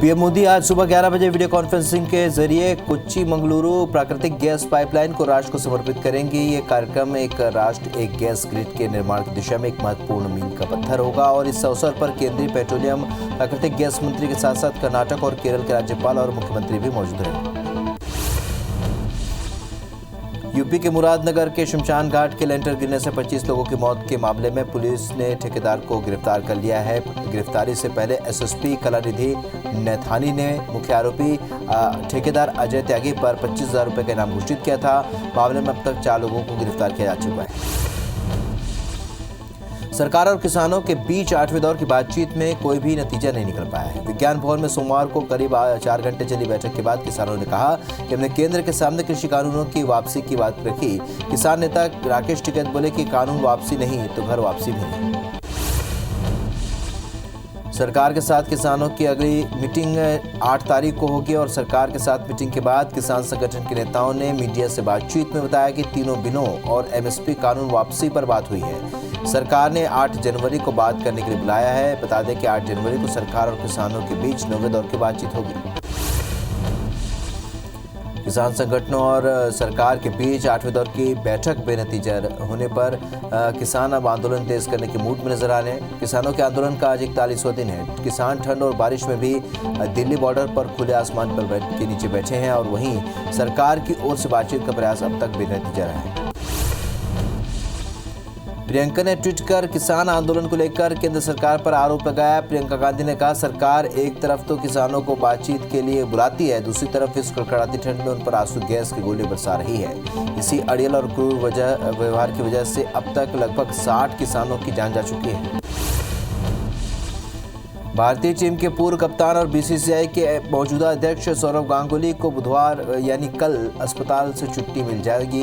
PM Modi आज सुबह 11 बजे वीडियो कॉन्फ्रेंसिंग के जरिए कोच्चि मंगलुरु प्राकृतिक गैस पाइपलाइन को राष्ट्र को समर्पित करेंगे। ये कार्यक्रम एक राष्ट्र एक गैस ग्रिड के निर्माण की दिशा में एक महत्वपूर्ण मील का पत्थर होगा और इस अवसर पर केंद्रीय पेट्रोलियम प्राकृतिक गैस मंत्री के साथ साथ कर्नाटक और केरल के राज्यपाल और मुख्यमंत्री भी मौजूद रहे। यूपी के मुरादनगर के शमशान घाट के लेंटर गिरने से 25 लोगों की मौत के मामले में पुलिस ने ठेकेदार को गिरफ्तार कर लिया है। गिरफ्तारी से पहले एसएसपी कलानिधि नैथानी ने मुख्य आरोपी ठेकेदार अजय त्यागी पर 25,000 रुपये का इनाम घोषित किया था। मामले में अब तक 4 लोगों को गिरफ्तार किया जा चुका है। सरकार और किसानों के बीच 8वें दौर की बातचीत में कोई भी नतीजा नहीं निकल पाया है। विज्ञान भवन में सोमवार को करीब 4 घंटे चली बैठक के बाद किसानों ने कहा कि हमने केंद्र के सामने कृषि कानूनों की वापसी की बात रखी। किसान नेता राकेश टिकैत बोले कि कानून वापसी नहीं तो घर वापसी भी नहीं। सरकार के साथ किसानों की अगली मीटिंग 8 तारीख को होगी और सरकार के साथ मीटिंग के बाद किसान संगठन के नेताओं ने मीडिया से बातचीत में बताया कि तीनों बिलों और एमएसपी कानून वापसी पर बात हुई है। सरकार ने 8 जनवरी को बात करने के लिए बुलाया है। बता दें कि 8 जनवरी को सरकार और किसानों के बीच 9वें दौर की बातचीत होगी। किसान संगठनों और सरकार के बीच 8वें दौर की बैठक बेनतीजा होने पर किसान अब आंदोलन तेज करने के मूड में नजर आ रहे हैं। किसानों के आंदोलन का आज 41वां दिन है। किसान ठंड और बारिश में भी दिल्ली बॉर्डर पर खुले आसमान पर के नीचे बैठे हैं और वहीं सरकार की ओर से बातचीत का प्रयास अब तक बेनतीजा रहा है। प्रियंका ने ट्वीट कर किसान आंदोलन को लेकर केंद्र सरकार पर आरोप लगाया। प्रियंका गांधी ने कहा, सरकार एक तरफ तो किसानों को बातचीत के लिए बुलाती है, दूसरी तरफ इस कड़कड़ाती ठंड में उन पर आंसू गैस के गोले बरसा रही है। इसी अड़ियल और क्रूर व्यवहार की वजह से अब तक लगभग 60 किसानों की जान जा चुकी है। भारतीय टीम के पूर्व कप्तान और बीसीसीआई के मौजूदा अध्यक्ष सौरव गांगुली को बुधवार यानी कल अस्पताल से छुट्टी मिल जाएगी।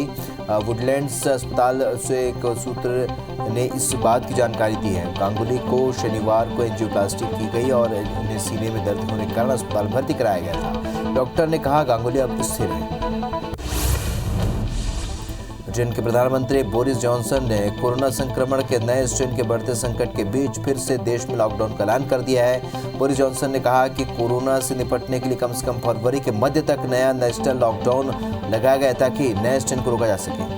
वुडलैंड्स अस्पताल से एक सूत्र ने इस बात की जानकारी दी है। गांगुली को शनिवार को एंजियोप्लास्टी की गई और उन्हें सीने में दर्द होने के कारण अस्पताल भर्ती कराया गया था। डॉक्टर ने कहा गांगुली अब स्थिर है। ब्रिटेन के प्रधानमंत्री बोरिस जॉनसन ने कोरोना संक्रमण के नए स्ट्रेन के बढ़ते संकट के बीच फिर से देश में लॉकडाउन का ऐलान कर दिया है। बोरिस जॉनसन ने कहा कि कोरोना से निपटने के लिए कम से कम फरवरी के मध्य तक नया नेशनल लॉकडाउन लगाया गया ताकि नए स्ट्रेन को रोका जा सके।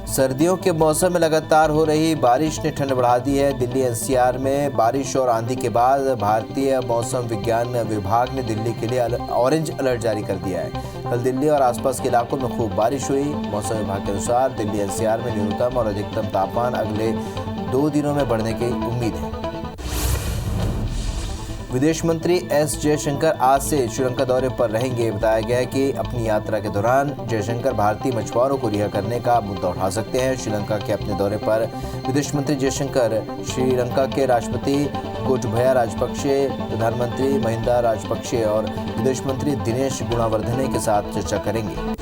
सर्दियों के मौसम में लगातार हो रही बारिश ने ठंड बढ़ा दी है। दिल्ली एनसीआर में बारिश और आंधी के बाद भारतीय मौसम विज्ञान विभाग ने दिल्ली के लिए ऑरेंज अलर्ट जारी कर दिया है। कल दिल्ली और आसपास के इलाकों में खूब बारिश हुई। मौसम विभाग के अनुसार दिल्ली एनसीआर में न्यूनतम और अधिकतम तापमान अगले 2 दिनों में बढ़ने की उम्मीद है। विदेश मंत्री एस जयशंकर आज से श्रीलंका दौरे पर रहेंगे। बताया गया है कि अपनी यात्रा के दौरान जयशंकर भारतीय मछुआरों को रिहा करने का मुद्दा उठा सकते हैं। श्रीलंका के अपने दौरे पर विदेश मंत्री जयशंकर श्रीलंका के राष्ट्रपति गोटभया राजपक्षे, प्रधानमंत्री महिंदा राजपक्षे और विदेश मंत्री दिनेश गुणावर्धने के साथ चर्चा करेंगे।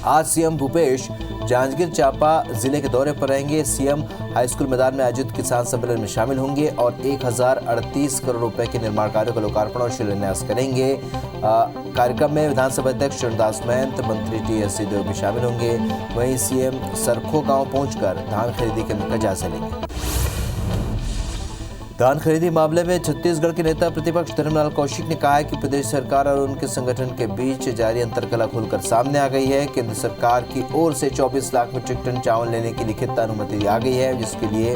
आज सीएम भूपेश जांजगीर चांपा जिले के दौरे पर रहेंगे। सीएम हाईस्कूल मैदान में आयोजित किसान सम्मेलन में शामिल होंगे और 1038 करोड़ रुपए के निर्माण कार्यों का लोकार्पण और शिलान्यास करेंगे। कार्यक्रम में विधानसभा अध्यक्ष चरणदास महंत, मंत्री टीएस सिंहदेव भी शामिल होंगे। वहीं सीएम सरखो गांव पहुंचकर धान खरीदी केंद्र का जायजा लेंगे। धान खरीदी मामले में छत्तीसगढ़ के नेता प्रतिपक्ष धर्मलाल कौशिक ने कहा है कि प्रदेश सरकार और उनके संगठन के बीच जारी अंतर्कलह खुलकर सामने आ गई है। केंद्र सरकार की ओर से 24 लाख मीट्रिक टन चावल लेने की लिखित अनुमति आ गई है, जिसके लिए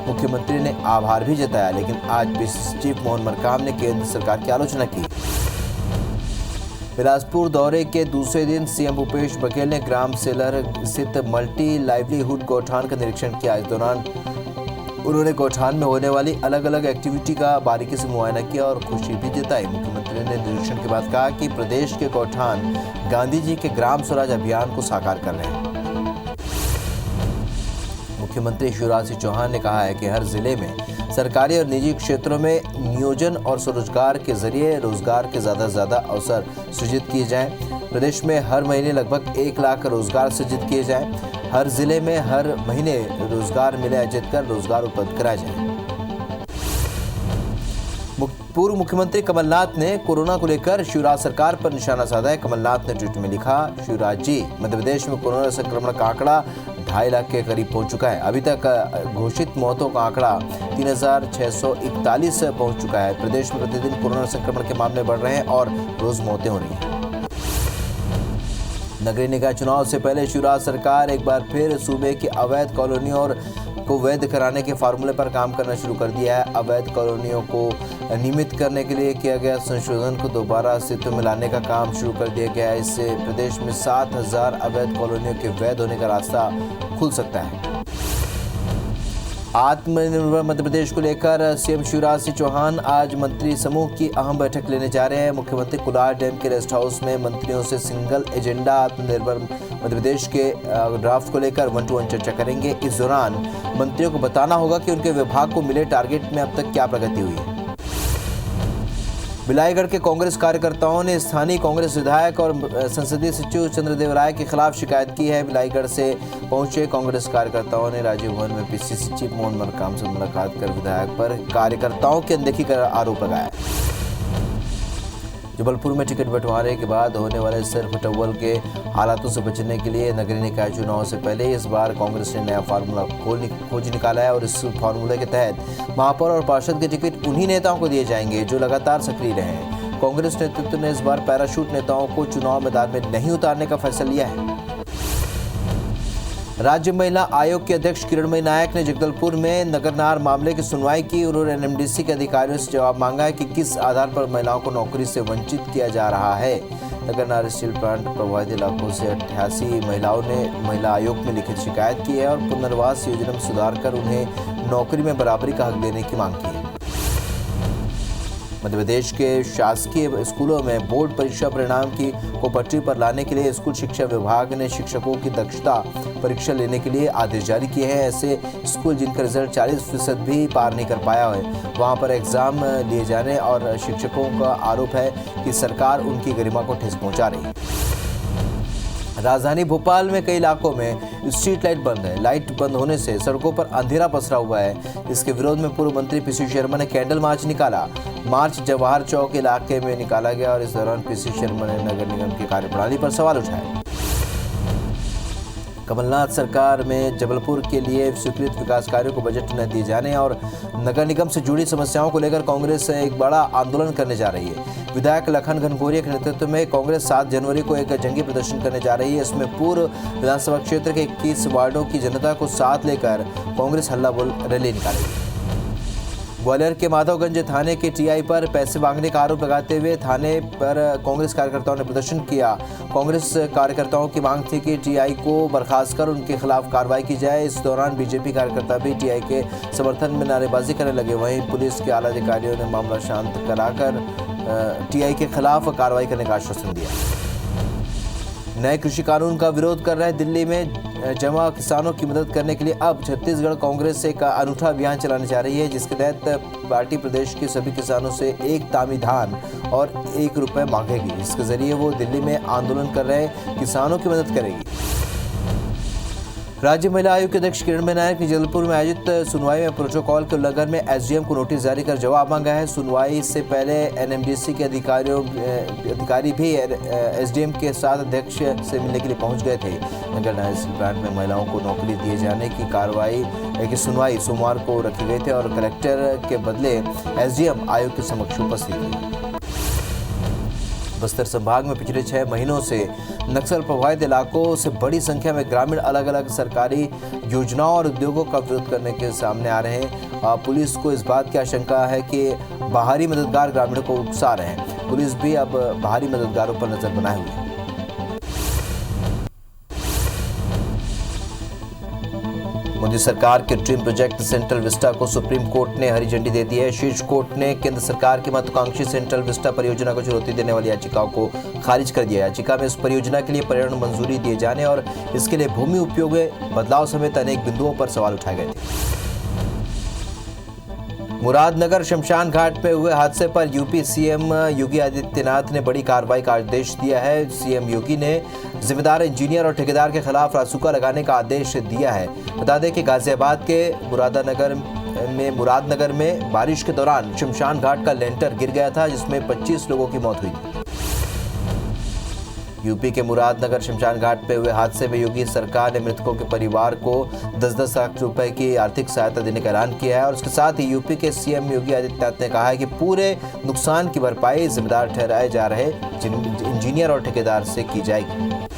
मुख्यमंत्री ने आभार भी जताया। लेकिन आज पीसीसी चीफ मोहन मरकाम ने केंद्र सरकार की आलोचना की। बिलासपुर दौरे के दूसरे दिन सीएम भूपेश बघेल ने ग्राम सेलर स्थित मल्टी लाइवलीहुड गौठान का निरीक्षण किया। इस दौरान उन्होंने गौठान में होने वाली अलग अलग एक्टिविटी का बारीकी से मुआयना किया और खुशी भी जताई। मुख्यमंत्री ने निरीक्षण के बाद कहा कि प्रदेश के गौठान गांधी जी के ग्राम स्वराज अभियान को साकार कर रहे हैं। मुख्यमंत्री शिवराज सिंह चौहान ने कहा है कि हर जिले में सरकारी और निजी क्षेत्रों में नियोजन और स्वरोजगार के जरिए रोजगार के ज़्यादा से ज़्यादा अवसर सृजित किए जाएं। प्रदेश में हर महीने लगभग 1 लाख रोजगार सृजित किए जाएं। हर जिले में हर महीने रोजगार मेले आयोजित कर रोजगार उपलब्ध कराए जाएं। पूर्व मुख्यमंत्री कमलनाथ ने कोरोना को लेकर शिवराज सरकार पर निशाना साधा है। कमलनाथ ने ट्वीट में लिखा, शिवराज जी, मध्य प्रदेश में कोरोना संक्रमण का आंकड़ा 2.5 लाख के करीब पहुंच चुका है। अभी तक घोषित मौतों का आंकड़ा 3641 पहुंच चुका है। प्रदेश में प्रतिदिन कोरोना संक्रमण के मामले बढ़ रहे हैं और रोज मौतें हो रही हैं। नगरीय निकाय चुनाव से पहले शिवराज सरकार एक बार फिर सूबे की अवैध कॉलोनियों और को वैध कराने के फार्मूले पर काम करना शुरू कर दिया है। अवैध कॉलोनियों को नियमित करने के लिए किया गया संशोधन को दोबारा अस्तित्व में लाने का काम शुरू कर दिया गया है। इससे प्रदेश में 7,000 अवैध कॉलोनियों के वैध होने का रास्ता खुल सकता है। आत्मनिर्भर मध्य प्रदेश को लेकर सीएम शिवराज सिंह चौहान आज मंत्री समूह की अहम बैठक लेने जा रहे हैं। मुख्यमंत्री कुलार डैम के रेस्ट हाउस में मंत्रियों से सिंगल एजेंडा आत्मनिर्भर मध्य प्रदेश के ड्राफ्ट को लेकर 1-to-1 चर्चा करेंगे। इस दौरान मंत्रियों को बताना होगा कि उनके विभाग को मिले टारगेट में अब तक क्या प्रगति हुई है। बिलाईगढ़ के कांग्रेस कार्यकर्ताओं ने स्थानीय कांग्रेस विधायक और संसदीय सचिव चंद्रदेव राय के खिलाफ शिकायत की है। बिलाईगढ़ से पहुंचे कांग्रेस कार्यकर्ताओं ने राजीव भवन में पीसीसी चीफ मोहन मरकाम से मुलाकात कर विधायक पर कार्यकर्ताओं की अनदेखी का आरोप लगाया। जबलपुर में टिकट बंटवारे के बाद होने वाले सिर्फ टव्वल के हालातों से बचने के लिए नगरीय निकाय चुनाव से पहले इस बार कांग्रेस ने नया फार्मूला खोज निकाला है और इस फार्मूले के तहत महापौर और पार्षद के टिकट उन्हीं नेताओं को दिए जाएंगे जो लगातार सक्रिय रहे हैं। कांग्रेस नेतृत्व ने इस बार पैराशूट नेताओं को चुनाव मैदान में नहीं उतारने का फैसला लिया है। राज्य महिला आयोग के अध्यक्ष किरणमयी नायक ने जगदलपुर में नगरनार मामले की सुनवाई की। उन्होंने एनएमडीसी के अधिकारियों से जवाब मांगा है कि किस आधार पर महिलाओं को नौकरी से वंचित किया जा रहा है। नगरनार स्टील प्लांट प्रभावित इलाकों से 88 महिलाओं ने महिला आयोग में लिखित शिकायत की है और पुनर्वास योजना में सुधार कर उन्हें नौकरी में बराबरी का हक देने की मांग की है। मध्य प्रदेश के शासकीय स्कूलों में बोर्ड परीक्षा परिणाम को पटरी पर लाने के लिए स्कूल शिक्षा विभाग ने शिक्षकों की दक्षता परीक्षा लेने के लिए आदेश जारी किए हैं। ऐसे स्कूल जिनका रिजल्ट 40% भी पार नहीं कर पाया है वहां पर एग्जाम लिए जाने और शिक्षकों का आरोप है कि सरकार उनकी गरिमा को ठेस पहुंचा रही है। राजधानी भोपाल में कई इलाकों में स्ट्रीट लाइट बंद है। लाइट बंद होने से सड़कों पर अंधेरा पसरा हुआ है। इसके विरोध में पूर्व मंत्री पीसी शर्मा ने कैंडल मार्च निकाला। मार्च जवाहर चौक इलाके में निकाला गया और इस दौरान पीसी शर्मा ने नगर निगम की कार्यप्रणाली पर सवाल उठाए। कमलनाथ सरकार में जबलपुर के लिए स्वीकृत विकास कार्यों को बजट न दिए जाने और नगर निगम से जुड़ी समस्याओं को लेकर कांग्रेस एक बड़ा आंदोलन करने जा रही है। विधायक लखन घनघोरिया के नेतृत्व में कांग्रेस 7 जनवरी को एक जंगी प्रदर्शन करने जा रही है। इसमें पूर्व विधानसभा क्षेत्र के 21 वार्डों की जनता को साथ लेकर कांग्रेस हल्ला बोल रैली निकालेगी। ग्वालियर के माधवगंज थाने के टीआई पर पैसे मांगने का आरोप लगाते हुए थाने पर कांग्रेस कार्यकर्ताओं ने प्रदर्शन किया। कांग्रेस कार्यकर्ताओं की मांग थी कि टीआई को बर्खास्त कर उनके खिलाफ कार्रवाई की जाए। इस दौरान बीजेपी कार्यकर्ता भी टीआई के समर्थन में नारेबाजी करने लगे। वहीं पुलिस के आला अधिकारियों ने मामला शांत कराकर टीआई के खिलाफ कार्रवाई करने का आश्वासन दिया। नए कृषि कानून का विरोध कर रहे दिल्ली में जमा किसानों की मदद करने के लिए अब छत्तीसगढ़ कांग्रेस एक अनूठा अभियान चलाने जा रही है, जिसके तहत पार्टी प्रदेश के सभी किसानों से 1 तामी धान और 1 रुपये मांगेगी। इसके जरिए वो दिल्ली में आंदोलन कर रहे किसानों की मदद करेगी। राज्य महिला आयोग के अध्यक्ष किरणमयी नायक ने जबलपुर में आयोजित सुनवाई में प्रोटोकॉल के उल्लंघन में एसडीएम को नोटिस जारी कर जवाब मांगा है। सुनवाई से पहले एनएमडीसी के अधिकारी भी एसडीएम के साथ अध्यक्ष से मिलने के लिए पहुंच गए थे। नगरनार स्टील प्लांट में महिलाओं को नौकरी दिए जाने की सुनवाई सोमवार को रखी गई थी और कलेक्टर के बदले एसडीएम आयोग के समक्ष उपस्थित थे। बस्तर संभाग में पिछले 6 महीनों से नक्सल प्रभावित इलाकों से बड़ी संख्या में ग्रामीण अलग अलग सरकारी योजनाओं और उद्योगों का विरोध करने के सामने आ रहे हैं। पुलिस को इस बात की आशंका है कि बाहरी मददगार ग्रामीणों को उकसा रहे हैं। पुलिस भी अब बाहरी मददगारों पर नजर बनाए हुए है। मोदी सरकार के ड्रीम प्रोजेक्ट सेंट्रल विस्टा को सुप्रीम कोर्ट ने हरी झंडी दे दी है। शीर्ष कोर्ट ने केंद्र सरकार की महत्वाकांक्षी सेंट्रल विस्टा परियोजना को चुनौती देने वाली याचिकाओं को खारिज कर दिया। याचिका में इस परियोजना के लिए पर्यावरण मंजूरी दिए जाने और इसके लिए भूमि उपयोग में बदलाव समेत अनेक बिंदुओं पर सवाल उठाए गए थे। मुरादनगर शमशान घाट पे हुए हादसे पर यूपी सीएम योगी आदित्यनाथ ने बड़ी कार्रवाई का आदेश दिया है। सीएम योगी ने जिम्मेदार इंजीनियर और ठेकेदार के खिलाफ रासुका लगाने का आदेश दिया है। बता दें कि गाजियाबाद के मुरादनगर में बारिश के दौरान शमशान घाट का लेंटर गिर गया था, जिसमें 25 लोगों की मौत हुई। यूपी के मुरादनगर शमशान घाट पे हुए हादसे में योगी सरकार ने मृतकों के परिवार को 10-10 लाख रुपए की आर्थिक सहायता देने का ऐलान किया है और उसके साथ ही यूपी के सीएम योगी आदित्यनाथ ने कहा है कि पूरे नुकसान की भरपाई जिम्मेदार ठहराए जा रहे इंजीनियर और ठेकेदार से की जाएगी।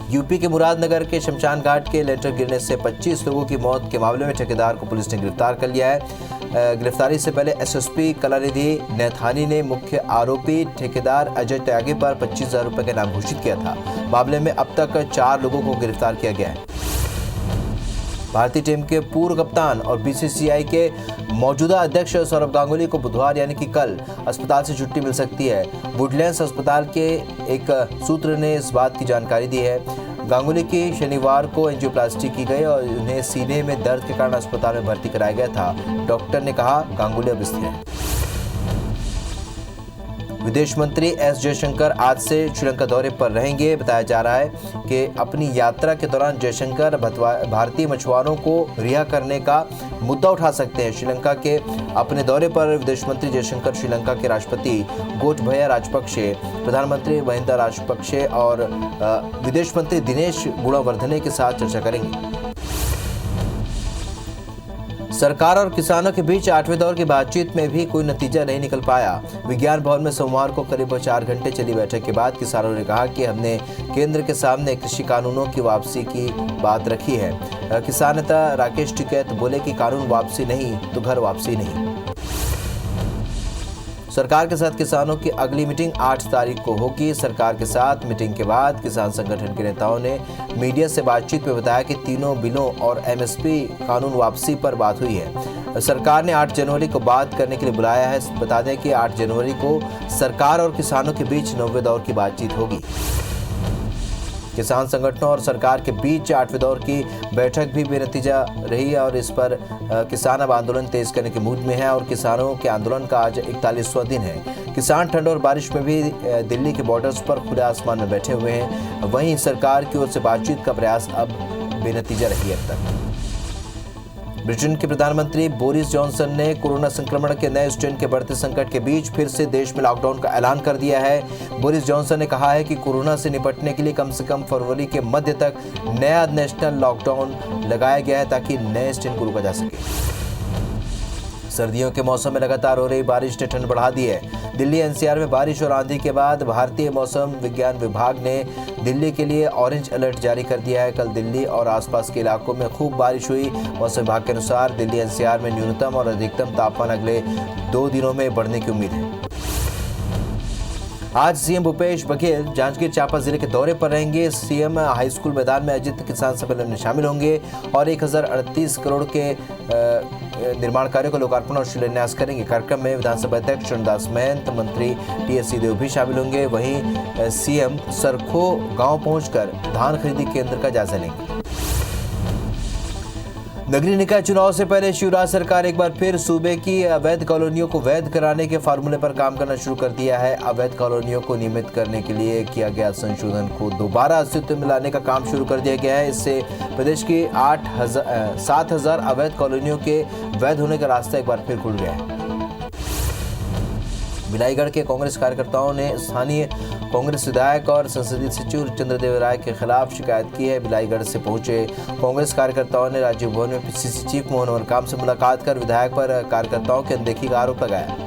यूपी के मुरादनगर के शमशान घाट के लेंटर गिरने से 25 लोगों की मौत के मामले में ठेकेदार को पुलिस ने गिरफ्तार कर लिया है। गिरफ्तारी से पहले एसएसपी कलानिधि नैथानी ने मुख्य आरोपी ठेकेदार अजय त्यागी पर 25,000 रुपए का इनाम घोषित किया था। मामले में अब तक 4 लोगों को गिरफ्तार किया गया है। भारतीय टीम के पूर्व कप्तान और बीसीसीआई के मौजूदा अध्यक्ष सौरव गांगुली को बुधवार यानी कि कल अस्पताल से छुट्टी मिल सकती है। वुडलैंड्स अस्पताल के एक सूत्र ने इस बात की जानकारी दी है। गांगुली की शनिवार को एंजियोप्लास्टी की गई और उन्हें सीने में दर्द के कारण अस्पताल में भर्ती कराया गया था। डॉक्टर ने कहा गांगुली अब स्थिर है। विदेश मंत्री एस जयशंकर आज से श्रीलंका दौरे पर रहेंगे। बताया जा रहा है कि अपनी यात्रा के दौरान जयशंकर भारतीय मछुआरों को रिहा करने का मुद्दा उठा सकते हैं। श्रीलंका के अपने दौरे पर विदेश मंत्री जयशंकर श्रीलंका के राष्ट्रपति गोटभया राजपक्षे, प्रधानमंत्री महिंदा राजपक्षे और विदेश मंत्री दिनेश गुणवर्धने के साथ चर्चा करेंगे। सरकार और किसानों के बीच 8वें दौर की बातचीत में भी कोई नतीजा नहीं निकल पाया। विज्ञान भवन में सोमवार को करीब 4 घंटे चली बैठक के बाद किसानों ने कहा कि हमने केंद्र के सामने कृषि कानूनों की वापसी की बात रखी है। किसान नेता राकेश टिकैत बोले कि कानून वापसी नहीं तो घर वापसी नहीं। सरकार के साथ किसानों की अगली मीटिंग 8 तारीख को होगी। सरकार के साथ मीटिंग के बाद किसान संगठन के नेताओं ने मीडिया से बातचीत में बताया कि तीनों बिलों और एमएसपी कानून वापसी पर बात हुई है। सरकार ने 8 जनवरी को बात करने के लिए बुलाया है। बता दें कि 8 जनवरी को सरकार और किसानों के बीच 9वें दौर की बातचीत होगी। किसान संगठनों और सरकार के बीच 8वें दौर की बैठक भी बेनतीजा रही और इस पर किसान अब आंदोलन तेज करने के मूड में है और किसानों के आंदोलन का आज 41वां दिन है। किसान ठंड और बारिश में भी दिल्ली के बॉर्डर्स पर खुले आसमान में बैठे हुए हैं। वहीं सरकार की ओर से बातचीत का प्रयास अब बेनतीजा रही अब तक। ब्रिटेन के प्रधानमंत्री बोरिस जॉनसन ने कोरोना संक्रमण के नए स्ट्रेन के बढ़ते संकट के बीच फिर से देश में लॉकडाउन का ऐलान कर दिया है। बोरिस जॉनसन ने कहा है कि कोरोना से निपटने के लिए कम से कम फरवरी के मध्य तक नया नेशनल लॉकडाउन लगाया गया है ताकि नए स्ट्रेन को रोका जा सके। सर्दियों के मौसम में लगातार हो रही बारिश ने ठंड बढ़ा दी है। दिल्ली एनसीआर में बारिश और आंधी के बाद भारतीय मौसम विज्ञान विभाग ने दिल्ली के लिए ऑरेंज अलर्ट जारी कर दिया है। कल दिल्ली और आसपास के इलाकों में खूब बारिश हुई। मौसम विभाग के अनुसार दिल्ली एनसीआर में न्यूनतम और अधिकतम तापमान अगले 2 दिनों में बढ़ने की उम्मीद है। आज सीएम भूपेश बघेल जांजगीर चांपा जिले के दौरे पर रहेंगे। सीएम हाई स्कूल मैदान में आयोजित किसान सम्मेलन में शामिल होंगे और 1038 करोड़ के निर्माण कार्यों का लोकार्पण और शिलान्यास करेंगे। कार्यक्रम में विधानसभा अध्यक्ष चरणदास महंत, मंत्री टीएस सिंहदेव भी शामिल होंगे। वहीं सीएम सरखो गांव पहुंचकर धान खरीदी केंद्र का जायजा लेंगे। नगरीय निकाय चुनाव से पहले शिवराज सरकार एक बार फिर सूबे की अवैध कॉलोनियों को वैध कराने के फार्मूले पर काम करना शुरू कर दिया है। अवैध कॉलोनियों को नियमित करने के लिए किया गया संशोधन को दोबारा अस्तित्व में लाने का काम शुरू कर दिया गया है। इससे प्रदेश की 7,000 अवैध कॉलोनियों के वैध होने का रास्ता एक बार फिर खुल गया है। बिलाईगढ़ के कांग्रेस कार्यकर्ताओं ने स्थानीय कांग्रेस विधायक और संसदीय सचिव चंद्रदेव राय के खिलाफ शिकायत की है। बिलाईगढ़ से पहुंचे कांग्रेस कार्यकर्ताओं ने राजीव भवन में पीसीसी चीफ मोहन मरकाम से मुलाकात कर विधायक पर कार्यकर्ताओं की अनदेखी का आरोप लगाया।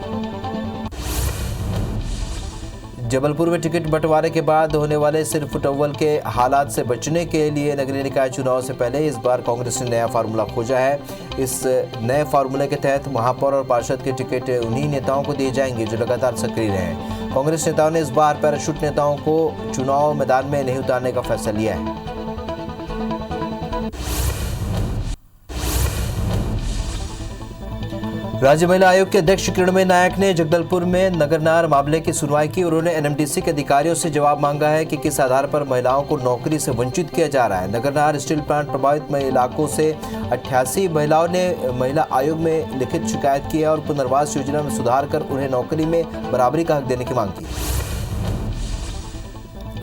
जबलपुर में टिकट बंटवारे के बाद होने वाले सिर फुटअव्वल के हालात से बचने के लिए नगरीय निकाय चुनाव से पहले इस बार कांग्रेस ने नया फार्मूला खोजा है। इस नए फार्मूले के तहत महापौर और पार्षद के टिकट उन्हीं नेताओं को दिए जाएंगे जो लगातार सक्रिय रहे। कांग्रेस नेताओं ने इस बार पैराशूट नेताओं को चुनाव मैदान में नहीं उतारने का फैसला लिया है। राज्य महिला आयोग के अध्यक्ष किरणमयी नायक ने जगदलपुर में नगरनार मामले की सुनवाई की। उन्होंने एनएमडीसी के अधिकारियों से जवाब मांगा है कि किस आधार पर महिलाओं को नौकरी से वंचित किया जा रहा है। नगरनार स्टील प्लांट प्रभावित इलाकों से 88 महिलाओं ने महिला आयोग में लिखित शिकायत की है और पुनर्वास योजना में सुधार कर उन्हें नौकरी में बराबरी का हक देने की मांग की।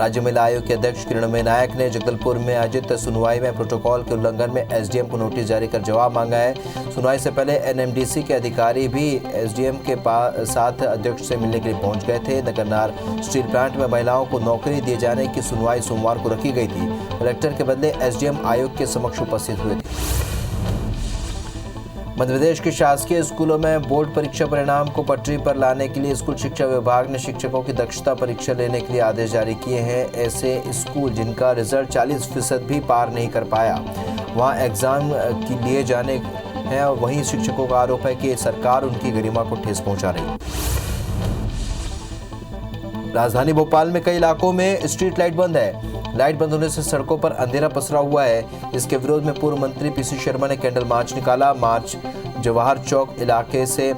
राज्य महिला आयोग के अध्यक्ष किरणमयी नायक ने जगदलपुर में आयोजित सुनवाई में प्रोटोकॉल के उल्लंघन में एसडीएम को नोटिस जारी कर जवाब मांगा है। सुनवाई से पहले एनएमडीसी के अधिकारी भी एसडीएम के साथ अध्यक्ष से मिलने के लिए पहुंच गए थे। नगरनार स्टील प्लांट में महिलाओं को नौकरी दिए जाने की सुनवाई सोमवार को रखी गई थी। कलेक्टर के बदले एसडीएम आयोग के समक्ष उपस्थित हुए थे। मध्य प्रदेश के शासकीय स्कूलों में बोर्ड परीक्षा परिणाम को पटरी पर लाने के लिए स्कूल शिक्षा विभाग ने शिक्षकों की दक्षता परीक्षा लेने के लिए आदेश जारी किए हैं। ऐसे स्कूल जिनका रिजल्ट 40% भी पार नहीं कर पाया, वहां एग्जाम की लिए जाने हैं और वहीं शिक्षकों का आरोप है कि सरकार उनकी गरिमा को ठेस पहुंचा रही है। राजधानी भोपाल में कई इलाकों में स्ट्रीट लाइट बंद है। लाइट बंद होने से सड़कों पर अंधेरा पसरा हुआ है। इसके विरोध में पूर्व मंत्री पीसी शर्मा ने कैंडल मार्च निकाला। मार्च जवाहर चौक इलाके से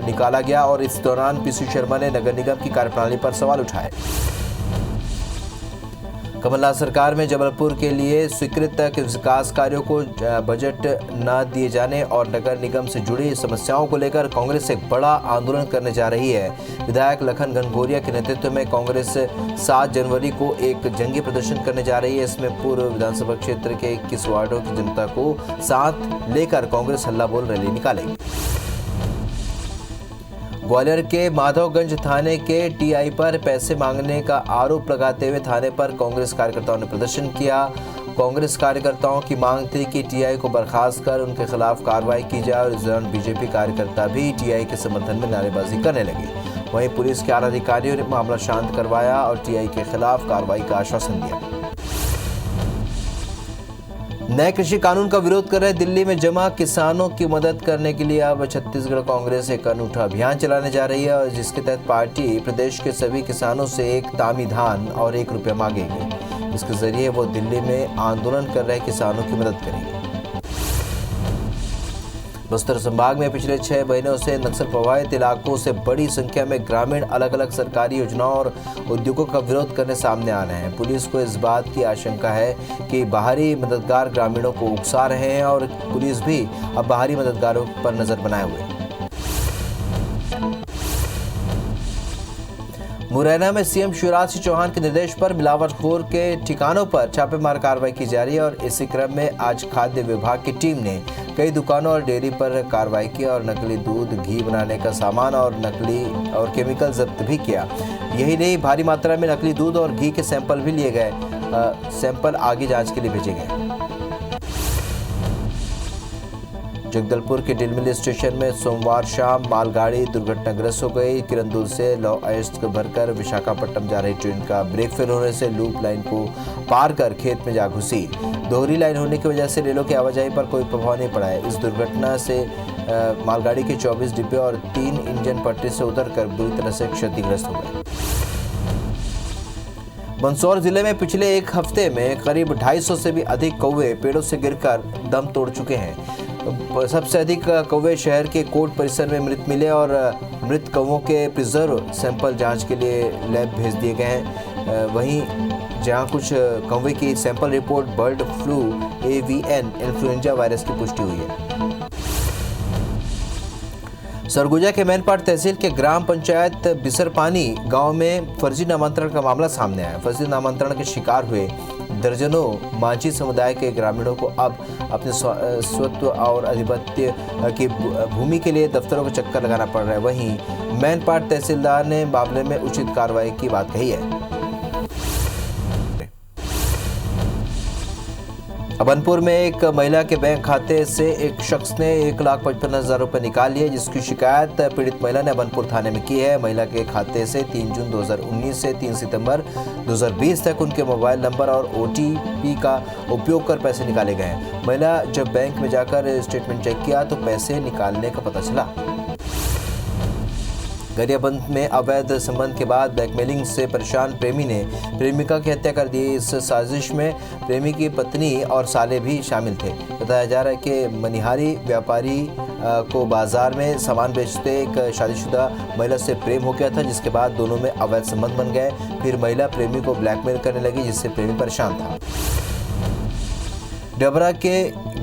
निकाला गया और इस दौरान पीसी शर्मा ने नगर निगम की कार्यप्रणाली पर सवाल उठाए। कमलनाथ सरकार में जबलपुर के लिए स्वीकृत विकास कार्यों को बजट न दिए जाने और नगर निगम से जुड़ी समस्याओं को लेकर कांग्रेस एक बड़ा आंदोलन करने जा रही है। विधायक लखन घनघोरिया के नेतृत्व में कांग्रेस 7 जनवरी को एक जंगी प्रदर्शन करने जा रही है। इसमें पूर्व विधानसभा क्षेत्र के 21 वार्डों की जनता को साथ लेकर कांग्रेस हल्ला बोल रैली निकालेगी। ग्वालियर के माधवगंज थाने के टीआई पर पैसे मांगने का आरोप लगाते हुए थाने पर कांग्रेस कार्यकर्ताओं ने प्रदर्शन किया। कांग्रेस कार्यकर्ताओं की मांग थी कि टीआई को बर्खास्त कर उनके खिलाफ कार्रवाई की जाए और इस दौरान बीजेपी कार्यकर्ता भी टीआई के समर्थन में नारेबाजी करने लगे। वहीं पुलिस के आला अधिकारियों ने मामला शांत करवाया और टीआई के खिलाफ कार्रवाई का आश्वासन दिया। नए कृषि कानून का विरोध कर रहे दिल्ली में जमा किसानों की मदद करने के लिए अब छत्तीसगढ़ कांग्रेस एक अनूठा अभियान चलाने जा रही है और जिसके तहत पार्टी प्रदेश के सभी किसानों से 1 तामी धान और 1 रुपया मांगेगी। इसके जरिए वो दिल्ली में आंदोलन कर रहे किसानों की मदद करेंगे। बस्तर संभाग में पिछले 6 महीनों से नक्सल प्रभावित इलाकों से बड़ी संख्या में ग्रामीण अलग अलग सरकारी योजनाओं और उद्योगों का विरोध करने सामने आ रहे हैं। पुलिस को इस बात की आशंका है कि बाहरी मददगार ग्रामीणों को उकसा रहे हैं और पुलिस भी अब बाहरी मददगारों पर नजर बनाए हुए है। मुरैना में सीएम शिवराज सिंह चौहान के निर्देश पर मिलावटखोर के ठिकानों पर छापेमार कार्रवाई की जा रही है और इसी क्रम में आज खाद्य विभाग की टीम ने कई दुकानों और डेयरी पर कार्रवाई की और नकली दूध, घी बनाने का सामान और नकली और केमिकल जब्त भी किया। यही नहीं, भारी मात्रा में नकली दूध और घी के सैंपल भी लिए गए। सैंपल आगे जांच के लिए भेजे गए। जगदलपुर के डिलमिल स्टेशन में सोमवार शाम मालगाड़ी दुर्घटनाग्रस्त हो गई। किरंदुल से लौ अयस्क भरकर विशाखापट्टनम जा रही ट्रेन का ब्रेक फेल होने से लूप लाइन को पार कर खेत में जा घुसी। दोहरी लाइन होने की वजह से रेलों की आवाजाही पर कोई प्रभाव नहीं पड़ा है। इस दुर्घटना से मालगाड़ी के 24 डिब्बे और 3 इंजन पटरी से उतरकर बुरी तरह से क्षतिग्रस्त हो गए। मंदसौर जिले में पिछले एक हफ्ते में करीब 250 से भी अधिक कौवे पेड़ों से गिरकर दम तोड़ चुके हैं। सबसे अधिक कौवे शहर के कोर्ट परिसर में मृत मिले और मृत कौवों के प्रिजर्व सैंपल जांच के लिए लैब भेज दिए गए हैं। वहीं जहां कुछ कौवे की sample report bird flu AVN influenza virus की पुष्टि हुई है। सरगुजा के मैनपाट तहसील के ग्राम पंचायत बिसरपानी गांव में फर्जी नामांतरण का मामला सामने आया। फर्जी नामांतरण के शिकार हुए दर्जनों माझी समुदाय के ग्रामीणों को अब अपने स्वत्व और आधिपत्य की भूमि के लिए दफ्तरों का चक्कर लगाना पड़ रहा है। वहीं मैनपाट तहसीलदार ने मामले में उचित कार्रवाई की बात कही है। अबनपुर में एक महिला के बैंक खाते से एक शख्स ने 1,55,000 रुपये निकाल लिए, जिसकी शिकायत पीड़ित महिला ने अबनपुर थाने में की है। महिला के खाते से 3 जून 2019 से 3 सितंबर 2020 तक उनके मोबाइल नंबर और OTP का उपयोग कर पैसे निकाले गए हैं। महिला जब बैंक में जाकर स्टेटमेंट चेक किया तो पैसे निकालने का पता चला। गरियाबंद में अवैध संबंध के बाद ब्लैकमेलिंग से परेशान प्रेमी ने प्रेमिका की हत्या कर दी। इस साजिश में प्रेमी की पत्नी और साले भी शामिल थे। बताया जा रहा है कि मनिहारी व्यापारी को बाजार में सामान बेचते एक शादीशुदा महिला से प्रेम हो गया था, जिसके बाद दोनों में अवैध संबंध बन गए। फिर महिला प्रेमी को ब्लैकमेल करने लगी, जिससे प्रेमी परेशान था। डबरा के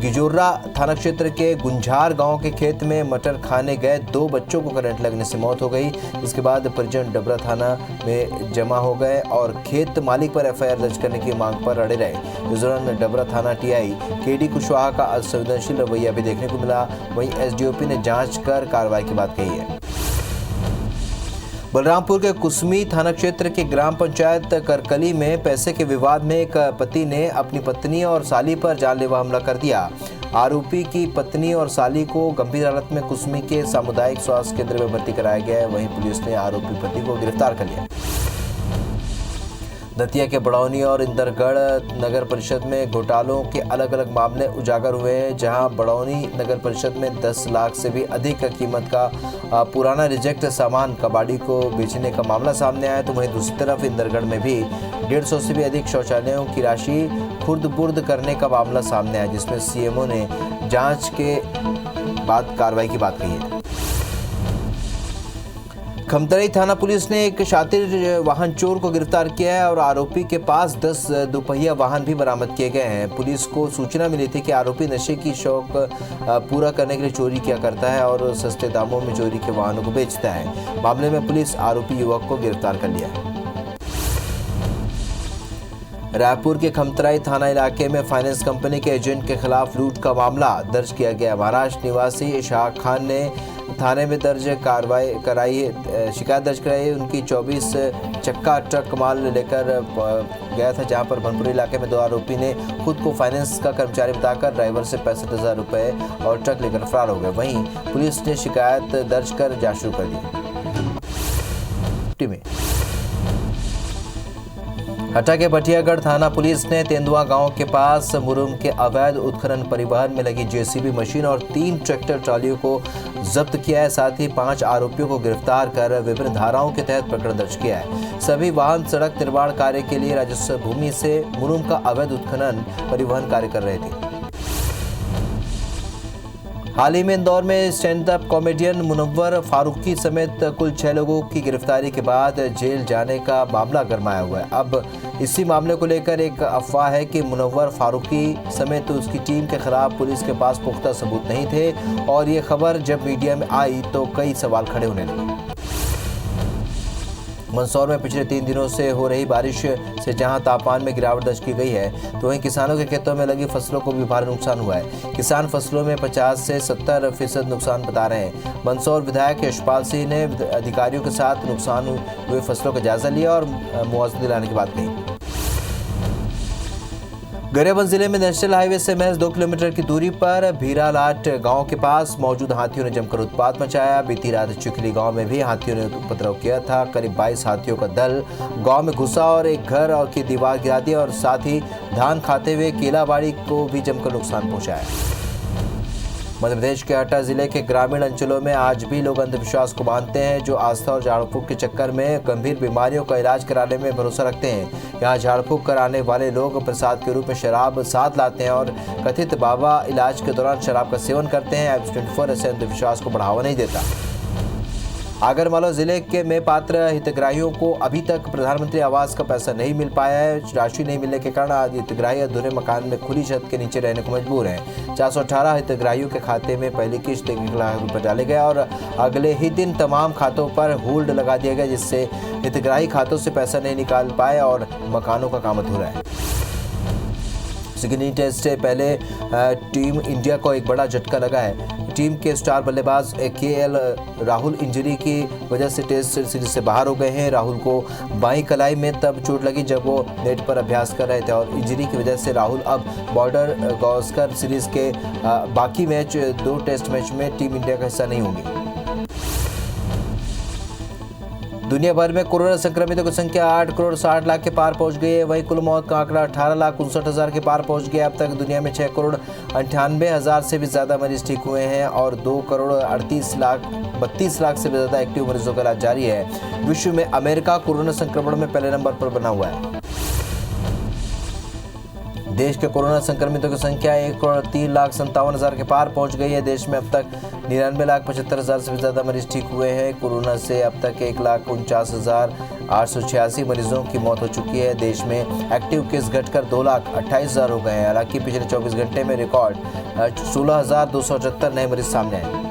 गिजोर्रा थाना क्षेत्र के गुंझार गांव के खेत में मटर खाने गए 2 बच्चों को करंट लगने से मौत हो गई। इसके बाद परिजन डबरा थाना में जमा हो गए और खेत मालिक पर एफआईआर दर्ज करने की मांग पर अड़े रहे। इस दौरान डबरा थाना टीआई केडी कुशवाहा का असंवेदनशील रवैया भी देखने को मिला। वहीं एसडीओपी ने जांच कर कार्रवाई की बात कही है। बलरामपुर के कुसमी थाना क्षेत्र के ग्राम पंचायत करकली में पैसे के विवाद में एक पति ने अपनी पत्नी और साली पर जानलेवा हमला कर दिया। आरोपी की पत्नी और साली को गंभीर हालत में कुसमी के सामुदायिक स्वास्थ्य केंद्र में भर्ती कराया गया है। वहीं पुलिस ने आरोपी पति को गिरफ्तार कर लिया। दतिया के बड़ौनी और इंदरगढ़ नगर परिषद में घोटालों के अलग अलग मामले उजागर हुए हैं, जहां बड़ौनी नगर परिषद में 10 लाख से भी अधिक कीमत का पुराना रिजेक्ट सामान कबाड़ी को बेचने का मामला सामने आया। तो वहीं दूसरी तरफ इंदरगढ़ में भी 150 से भी अधिक शौचालयों की राशि खुर्द-बुर्द करने का मामला सामने आया, जिसमें सीएमओ ने जांच के बाद कार्रवाई की बात कही है। खमतराई थाना पुलिस ने एक शातिर वाहन चोर को गिरफ्तार किया है और आरोपी के पास 10 दोपहिया वाहन भी बरामद किए गए हैं। पुलिस को सूचना मिली थी कि आरोपी नशे की शौक पूरा करने के लिए चोरी किया करता है और सस्ते दामों में चोरी के वाहनों को बेचता है। मामले में पुलिस आरोपी युवक को गिरफ्तार कर लिया है। रायपुर के खमतराई थाना इलाके में फाइनेंस कंपनी के एजेंट के खिलाफ लूट का मामला दर्ज किया गया। महाराष्ट्र निवासी इशाक खान ने थाने में दर्ज कार्रवाई कराई शिकायत दर्ज कराई। उनकी 24 चक्का ट्रक माल लेकर गया था, जहां पर भनपुर इलाके में 2 आरोपी ने खुद को फाइनेंस का कर्मचारी बताकर ड्राइवर से 65,000 रुपये और ट्रक लेकर फरार हो गए। वहीं पुलिस ने शिकायत दर्ज कर जांच शुरू कर दी। हटा के भटियागढ़ थाना पुलिस ने तेंदुआ गांव के पास मुरुम के अवैध उत्खनन परिवहन में लगी जेसीबी मशीन और 3 ट्रैक्टर ट्रॉलियों को जब्त किया है। साथ ही 5 आरोपियों को गिरफ्तार कर विभिन्न धाराओं के तहत प्रकरण दर्ज किया है। सभी वाहन सड़क निर्माण कार्य के लिए राजस्व भूमि से मुरुम का अवैध उत्खनन परिवहन कार्य कर रहे थे। हाल ही में इंदौर में stand up comedian Munawar Faruqui समेत कुल 6 लोगों की गिरफ्तारी के बाद जेल जाने का मामला गरमाया हुआ है। अब इसी मामले को लेकर एक अफवाह है कि मुनव्वर फारूकी समेत उसकी टीम के खिलाफ पुलिस के पास पुख्ता सबूत नहीं थे और ये खबर जब मीडिया में आई तो कई सवाल खड़े होने लगे। मंदसौर में पिछले 3 दिनों से हो रही बारिश से जहां तापमान में गिरावट दर्ज की गई है, तो वहीं किसानों के खेतों में लगी फसलों को भी भारी नुकसान हुआ है। किसान फसलों में 50 से 70% नुकसान बता रहे हैं। मंदसौर विधायक यशपाल सिंह ने अधिकारियों के साथ नुकसान हुए फसलों का जायजा लिया और मुआवजा दिलाने की बात कही। गरियाबंद जिले में नेशनल हाईवे से महज 2 किलोमीटर की दूरी पर भीरालाट गांव के पास मौजूद हाथियों ने जमकर उत्पात मचाया। बीती रात चिखली गांव में भी हाथियों ने उपद्रव किया था। करीब 22 हाथियों का दल गांव में घुसा और एक घर की दीवार गिरा दी और साथ ही धान खाते हुए केलाबाड़ी को भी जमकर नुकसान पहुंचाया। मध्य प्रदेश के हटा जिले के ग्रामीण अंचलों में आज भी लोग अंधविश्वास को मानते हैं, जो आस्था और झाड़ फूक के चक्कर में गंभीर बीमारियों का इलाज कराने में भरोसा रखते हैं। यहाँ झाड़ फूक कराने वाले लोग प्रसाद के रूप में शराब साथ लाते हैं और कथित बाबा इलाज के दौरान शराब का सेवन करते हैं। एप्स 24 ऐसे अंधविश्वास को बढ़ावा नहीं देता। आगरमालवा जिले के में पात्र हितग्राहियों को अभी तक प्रधानमंत्री आवास का पैसा नहीं मिल पाया है। राशि नहीं मिलने के कारण आज हितग्राही अधूरे मकान में खुली छत के नीचे रहने को मजबूर हैं। 418 हितग्राहियों के खाते में पहली किश्त 1 लाख रुपये डाले गए और अगले ही दिन तमाम खातों पर होल्ड लगा दिया गया, जिससे हितग्राही खातों से पैसा नहीं निकाल पाए और मकानों का काम अधूरा है। सिडनी टेस्ट से पहले टीम इंडिया को एक बड़ा झटका लगा है। टीम के स्टार बल्लेबाज केएल राहुल इंजरी की वजह से टेस्ट सीरीज से बाहर हो गए हैं। राहुल को बाईं कलाई में तब चोट लगी जब वो नेट पर अभ्यास कर रहे थे और इंजरी की वजह से राहुल अब बॉर्डर गावस्कर सीरीज के बाकी मैच 2 टेस्ट मैच में टीम इंडिया का हिस्सा नहीं होंगे। दुनिया भर में कोरोना संक्रमितों की संख्या 8 करोड़ 60 लाख के पार पहुंच गई है। वहीं कुल मौत का आंकड़ा 18,59,000 के पार पहुंच गया। अब तक दुनिया में 6 करोड़ 98,000 से भी ज्यादा मरीज ठीक हुए हैं और 2 करोड़ 32 लाख से भी ज्यादा एक्टिव मरीजों का इलाज जारी है। विश्व में अमेरिका कोरोना संक्रमण में पहले नंबर पर बना हुआ है। देश के कोरोना संक्रमितों की संख्या 1,03,57,000 के पार पहुंच गई है। देश में अब तक 99,75,000 से भी ज़्यादा मरीज ठीक हुए हैं। कोरोना से अब तक 1,49,886 मरीजों की मौत हो चुकी है। देश में एक्टिव केस घटकर 2,28,000 हो गए हैं। हालांकि पिछले 24 घंटे में रिकॉर्ड 16,278 नए मरीज सामने आए।